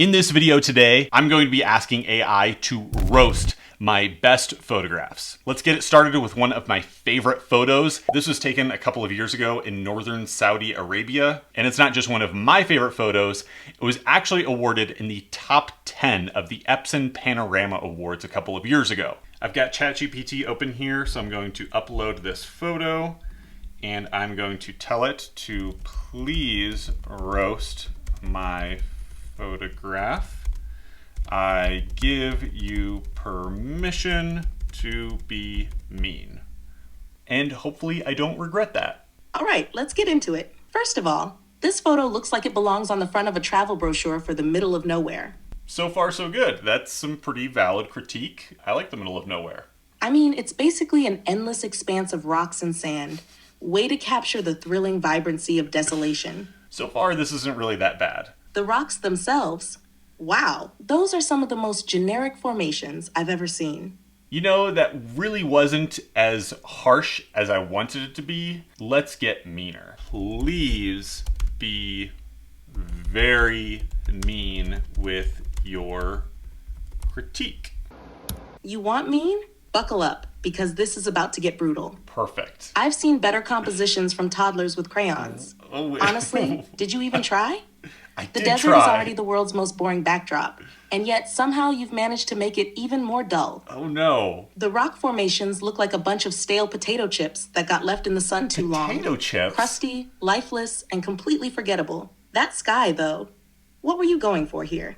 In this video today, I'm going to be asking AI to roast my best photographs. Let's get it started with one of my favorite photos. This was taken a couple of years ago in northern Saudi Arabia, and it's not just one of my favorite photos, it was actually awarded in the top 10 of the Epson Panorama Awards a couple of years ago. I've got ChatGPT open here, so I'm going to upload this photo, and I'm going to tell it to please roast my photograph. I give you permission to be mean. And hopefully I don't regret that. All right, let's get into it. First of all, this photo looks like it belongs on the front of a travel brochure for the middle of nowhere. So far so good. That's some pretty valid critique. I like the middle of nowhere. I mean, it's basically an endless expanse of rocks and sand. Way to capture the thrilling vibrancy of desolation. So far this isn't really that bad. The rocks themselves, wow, those are some of the most generic formations I've ever seen. You know, that really wasn't as harsh as I wanted it to be. Let's get meaner. Please be very mean with your critique. You want mean? Buckle up, because this is about to get brutal. Perfect. I've seen better compositions from toddlers with crayons. Honestly, did you even try? The desert is already the world's most boring backdrop, and yet somehow you've managed to make it even more dull. Oh no. The rock formations look like a bunch of stale potato chips that got left in the sun too long. Potato chips? Crusty, lifeless, and completely forgettable. That sky, though, what were you going for here?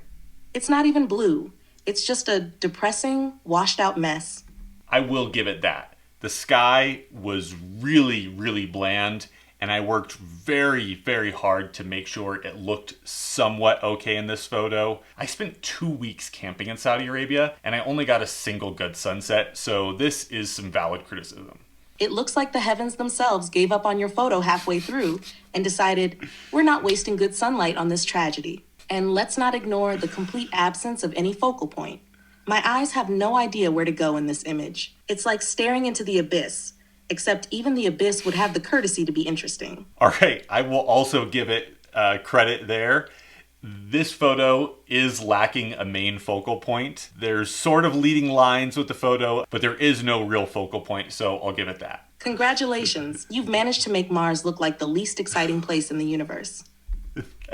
It's not even blue. It's just a depressing, washed-out mess. I will give it that. The sky was really, really bland, and I worked very, very hard to make sure it looked somewhat okay in this photo. I spent 2 weeks camping in Saudi Arabia, and I only got a single good sunset, so this is some valid criticism. It looks like the heavens themselves gave up on your photo halfway through and decided, we're not wasting good sunlight on this tragedy. And let's not ignore the complete absence of any focal point. My eyes have no idea where to go in this image. It's like staring into the abyss, except even the abyss would have the courtesy to be interesting. All right, I will also give it credit there. This photo is lacking a main focal point. There's sort of leading lines with the photo, but there is no real focal point, so I'll give it that. Congratulations, you've managed to make Mars look like the least exciting place in the universe.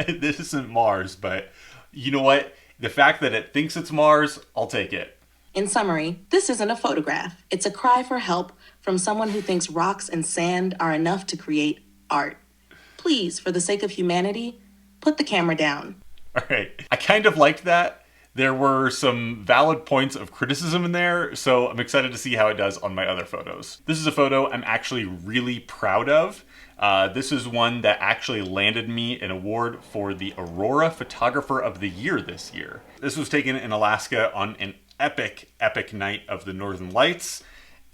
This isn't Mars, but you know what? The fact that it thinks it's Mars, I'll take it. In summary, this isn't a photograph. It's a cry for help from someone who thinks rocks and sand are enough to create art. Please, for the sake of humanity, put the camera down. All right. I kind of liked that. There were some valid points of criticism in there, so I'm excited to see how it does on my other photos. This is a photo I'm actually really proud of. This is one that actually landed me an award for the Aurora Photographer of the Year this year. This was taken in Alaska on an epic, epic night of the Northern Lights,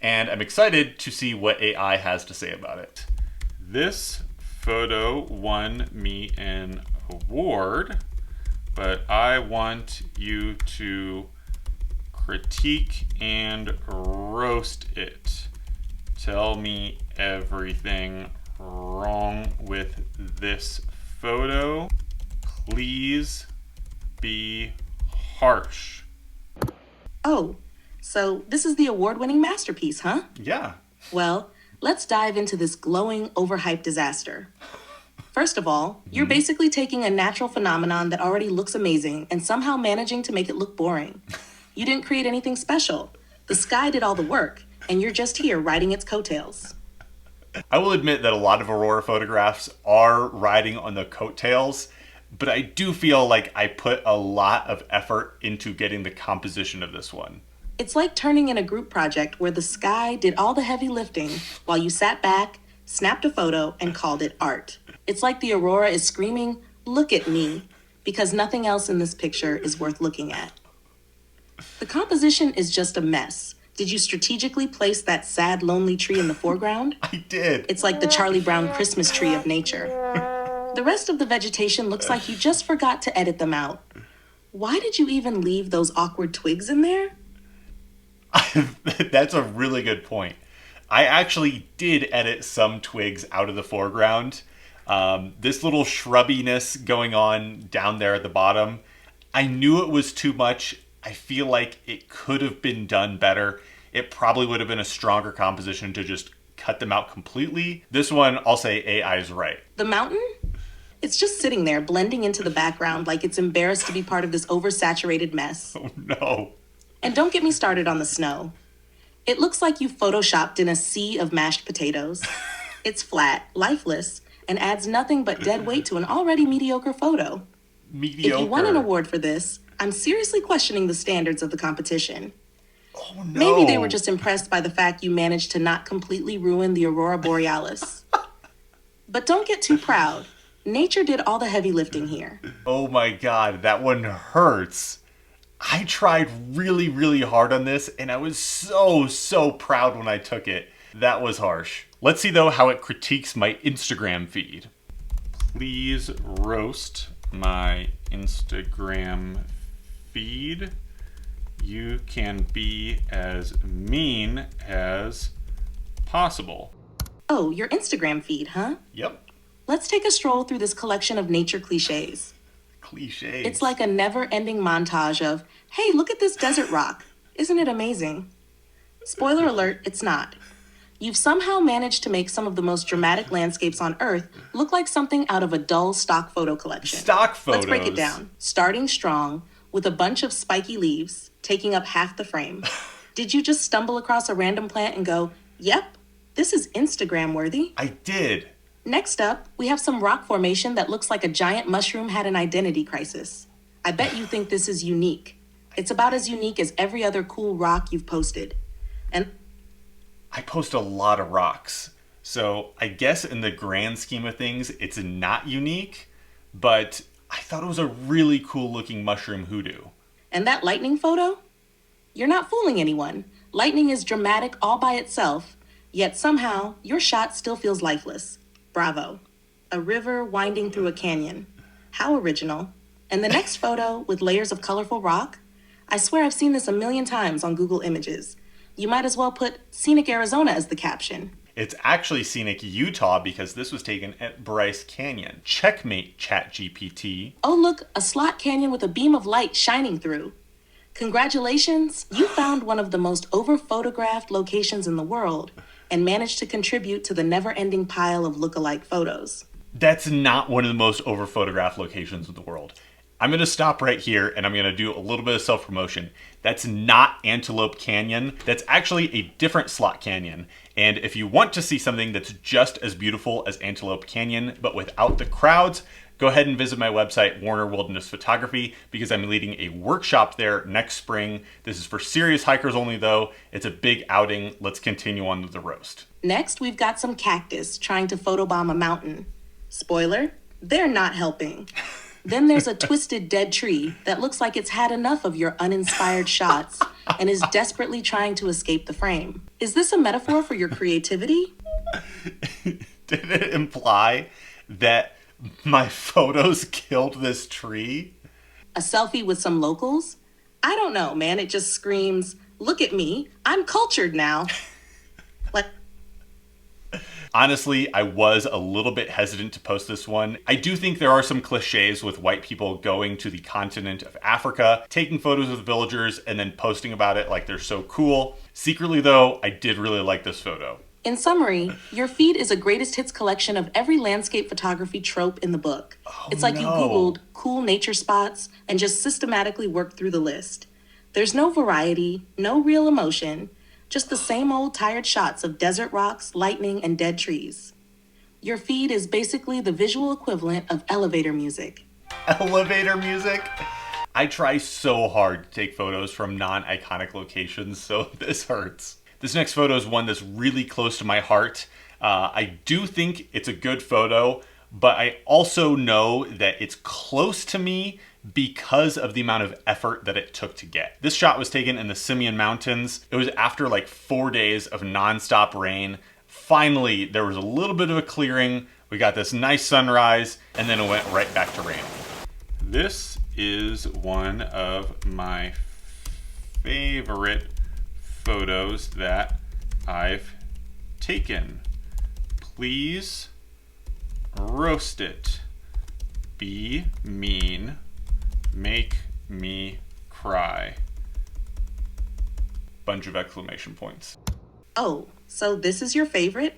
and I'm excited to see what AI has to say about it. This photo won me an award, but I want you to critique and roast it. Tell me everything wrong with this photo. Please be harsh. Oh, so this is the award-winning masterpiece, huh? Yeah. Well, let's dive into this glowing, overhyped disaster. First of all, you're basically taking a natural phenomenon that already looks amazing and somehow managing to make it look boring. You didn't create anything special. The sky did all the work, and you're just here riding its coattails. I will admit that a lot of Aurora photographs are riding on the coattails, but I do feel like I put a lot of effort into getting the composition of this one. It's like turning in a group project where the sky did all the heavy lifting while you sat back, snapped a photo, and called it art. It's like the Aurora is screaming, "Look at me," because nothing else in this picture is worth looking at. The composition is just a mess. Did you strategically place that sad, lonely tree in the foreground? I did. It's like the Charlie Brown Christmas tree of nature. The rest of the vegetation looks like you just forgot to edit them out. Why did you even leave those awkward twigs in there? That's a really good point. I actually did edit some twigs out of the foreground. This little shrubbiness going on down there at the bottom, I knew it was too much. I feel like it could have been done better. It probably would have been a stronger composition to just cut them out completely. This one, I'll say AI is right. The mountain? It's just sitting there, blending into the background like it's embarrassed to be part of this oversaturated mess. Oh no. And don't get me started on the snow. It looks like you photoshopped in a sea of mashed potatoes. It's flat, lifeless, and adds nothing but dead weight to an already mediocre photo. Mediocre. If you won an award for this, I'm seriously questioning the standards of the competition. Oh no. Maybe they were just impressed by the fact you managed to not completely ruin the Aurora Borealis. But don't get too proud. Nature did all the heavy lifting here. Oh my god, that one hurts. I tried really, really hard on this, and I was so proud when I took it. That was harsh. Let's see, though, how it critiques my Instagram feed. Please roast my Instagram feed. You can be as mean as possible. Oh, your Instagram feed, huh? Yep. Let's take a stroll through this collection of nature cliches. Cliches. It's like a never-ending montage of, hey, look at this desert rock. Isn't it amazing? Spoiler alert, it's not. You've somehow managed to make some of the most dramatic landscapes on Earth look like something out of a dull stock photo collection. Stock photos. Let's break it down. Starting strong, with a bunch of spiky leaves taking up half the frame. Did you just stumble across a random plant and go, yep, this is Instagram worthy? I did. Next up, we have some rock formation that looks like a giant mushroom had an identity crisis. I bet you think this is unique. It's about as unique as every other cool rock you've posted. And I post a lot of rocks. So I guess in the grand scheme of things, it's not unique, but I thought it was a really cool looking mushroom hoodoo. And that lightning photo? You're not fooling anyone. Lightning is dramatic all by itself, yet somehow your shot still feels lifeless. Bravo. A river winding through a canyon. How original. And the next photo with layers of colorful rock? I swear I've seen this a million times on Google Images. You might as well put Scenic Arizona as the caption. It's actually Scenic Utah because this was taken at Bryce Canyon. Checkmate, ChatGPT. Oh look, a slot canyon with a beam of light shining through. Congratulations, you found one of the most over-photographed locations in the world and managed to contribute to the never-ending pile of look-alike photos. That's not one of the most over-photographed locations in the world. I'm going to stop right here and I'm going to do a little bit of self-promotion. That's not Antelope Canyon. That's actually a different slot canyon. And if you want to see something that's just as beautiful as Antelope Canyon, but without the crowds, go ahead and visit my website, Warner Wilderness Photography, because I'm leading a workshop there next spring. This is for serious hikers only, though. It's a big outing. Let's continue on with the roast. Next, we've got some cactus trying to photobomb a mountain. Spoiler, they're not helping. Then there's a twisted dead tree that looks like it's had enough of your uninspired shots and is desperately trying to escape the frame. Is this a metaphor for your creativity? Did it imply that my photos killed this tree? A selfie with some locals? I don't know, man. It just screams, look at me, I'm cultured now. Like, honestly, I was a little bit hesitant to post this one. I do think there are some cliches with white people going to the continent of Africa, taking photos of the villagers, and then posting about it like they're so cool. Secretly, though, I did really like this photo. In summary, your feed is a greatest hits collection of every landscape photography trope in the book. It's like you Googled cool nature spots and just systematically worked through the list. There's no variety, no real emotion, just the same old tired shots of desert rocks, lightning, and dead trees. Your feed is basically the visual equivalent of elevator music. Elevator music? I try so hard to take photos from non-iconic locations, so this hurts. This next photo is one that's really close to my heart. I do think it's a good photo, but I also know that it's close to me because of the amount of effort that it took to get. This shot was taken in the Simeon Mountains. It was after like 4 days of nonstop rain. Finally, there was a little bit of a clearing. We got this nice sunrise, and then it went right back to rain. This is one of my favorite photos that I've taken. Please roast it. Be mean. Make me cry. Bunch of exclamation points. Oh, so this is your favorite?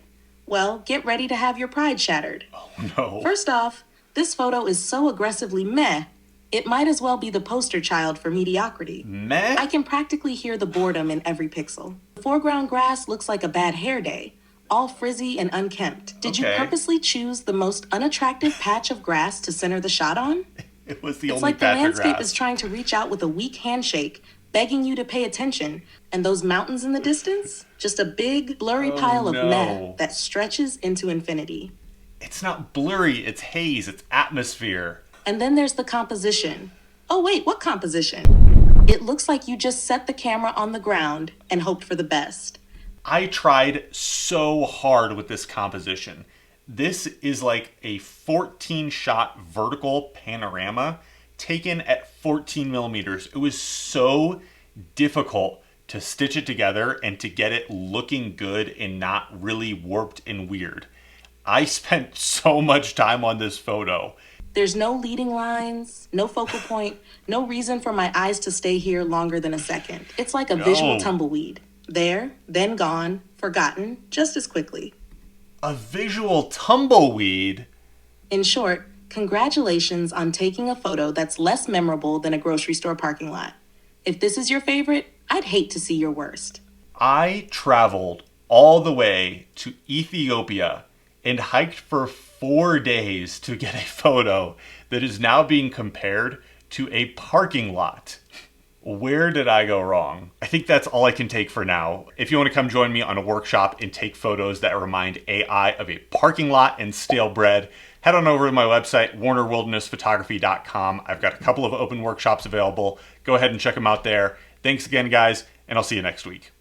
Well, get ready to have your pride shattered. Oh no. First off, this photo is so aggressively meh, it might as well be the poster child for mediocrity. Meh? I can practically hear the boredom in every pixel. The foreground grass looks like a bad hair day, all frizzy and unkempt. Did you Okay. purposely choose the most unattractive patch of grass to center the shot on? It was the It's only like the patch of landscape grass. is trying to reach out with a weak handshake, begging you to pay attention. And those mountains in the distance? Just a big, blurry Oh, pile of no. meh that stretches into infinity. It's not blurry, it's haze, it's atmosphere. And then there's the composition. Oh, wait, what composition? It looks like you just set the camera on the ground and hoped for the best. I tried so hard with this composition. This is like a 14 shot vertical panorama taken at 14 millimeters. It was so difficult to stitch it together and to get it looking good and not really warped and weird. I spent so much time on this photo. There's no leading lines, no focal point, no reason for my eyes to stay here longer than a second. It's like a visual tumbleweed. There, then gone, forgotten, just as quickly. A visual tumbleweed? In short, congratulations on taking a photo that's less memorable than a grocery store parking lot. If this is your favorite, I'd hate to see your worst. I traveled all the way to Ethiopia and hiked for 4 days to get a photo that is now being compared to a parking lot. Where did I go wrong? I think that's all I can take for now. If you want to come join me on a workshop and take photos that remind AI of a parking lot and stale bread, head on over to my website, warnerwildernessphotography.com. I've got a couple of open workshops available. Go ahead and check them out there. Thanks again, guys, and I'll see you next week.